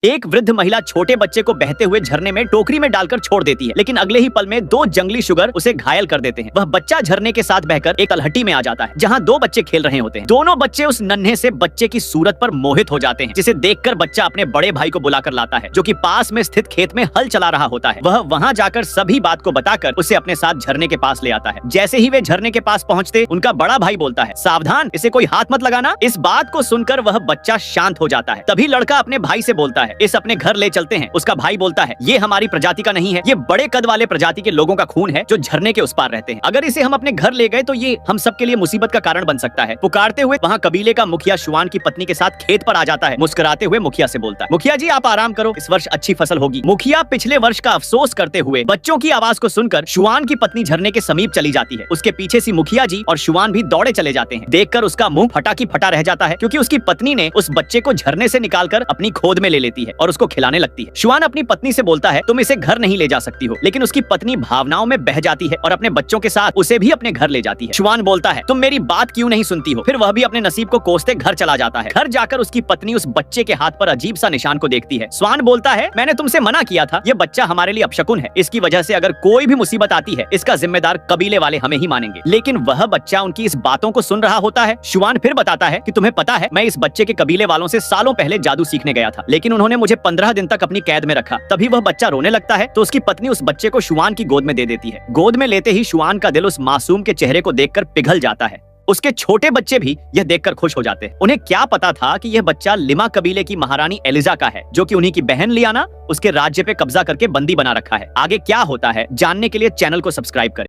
एक वृद्ध महिला छोटे बच्चे को बहते हुए झरने में टोकरी में डालकर छोड़ देती है, लेकिन अगले ही पल में 2 जंगली शुगर उसे घायल कर देते हैं। वह बच्चा झरने के साथ बहकर एक तलहटी में आ जाता है जहाँ 2 बच्चे खेल रहे होते हैं। दोनों बच्चे उस नन्हे से बच्चे की सूरत पर मोहित हो जाते हैं, जिसे देखकर बच्चा अपने बड़े भाई को बुलाकर लाता है, जो कि पास में स्थित खेत में हल चला रहा होता है। वह वहाँ जाकर सभी बात को बताकर उसे अपने साथ झरने के पास ले आता है। जैसे ही वे झरने के पास पहुँचते, उनका बड़ा भाई बोलता है, सावधान, इसे कोई हाथ मत लगाना। इस बात को सुनकर वह बच्चा शांत हो जाता है। तभी लड़का अपने भाई से बोलता है, इस अपने घर ले चलते हैं। उसका भाई बोलता है, ये हमारी प्रजाति का नहीं है, ये बड़े कद वाले प्रजाति के लोगों का खून है जो झरने के उस पार रहते हैं। अगर इसे हम अपने घर ले गए तो ये हम सबके लिए मुसीबत का कारण बन सकता है। पुकारते हुए वहाँ कबीले का मुखिया शुआन की पत्नी के साथ खेत पर आ जाता है। मुस्कुराते हुए मुखिया से बोलता है, मुखिया जी आप आराम करो, इस वर्ष अच्छी फसल होगी। मुखिया पिछले वर्ष का अफसोस करते हुए बच्चों की आवाज को सुनकर शुआन की पत्नी झरने के समीप चली जाती है। उसके पीछे से मुखिया जी और शुआन भी दौड़े चले जाते हैं। देखकर उसका मुंह फटा की फटा रह जाता है, क्योंकि उसकी पत्नी ने उस बच्चे को झरने से निकालकर अपनी खोद में ले लेती है और उसको खिलाने लगती है। शुआन अपनी पत्नी से बोलता है, तुम इसे घर नहीं ले जा सकती हो, लेकिन उसकी पत्नी भावनाओं में बह जाती है और अपने बच्चों के साथ उसे भी अपने घर ले जाती है। शुआन बोलता है, तुम मेरी बात क्यों नहीं सुनती हो? फिर वह भी अपने नसीब को कोसते घर चला जाता है। घर जाकर उसकी पत्नी उस बच्चे के हाथ पर अजीब सा निशान को देखती है। श्वान बोलता है, मैंने तुमसे मना किया था, ये बच्चा हमारे लिए अपशकुन है, इसकी वजह से अगर कोई भी मुसीबत आती है इसका जिम्मेदार कबीले वाले हमें ही मानेंगे। लेकिन वह बच्चा उनकी इस बातों को सुन रहा होता है। शुआन फिर बताता है कि तुम्हें पता है, मैं इस बच्चे के कबीले वालों से सालों पहले जादू सीखने गया था, लेकिन उन्होंने मुझे 15 दिन तक अपनी कैद में रखा। तभी वह बच्चा रोने लगता है तो उसकी पत्नी उस बच्चे को शुआन की गोद में दे देती है। गोद में लेते ही शुआन का दिल उस मासूम के चेहरे को देखकर पिघल जाता है। उसके छोटे बच्चे भी यह देखकर खुश हो जाते हैं। उन्हें क्या पता था कि यह बच्चा लिमा कबीले की महारानी एलिजा का है, जो कि उन्हीं की बहन लियाना उसके राज्य पे कब्जा करके बंदी बना रखा है। आगे क्या होता है जानने के लिए चैनल को सब्सक्राइब करें।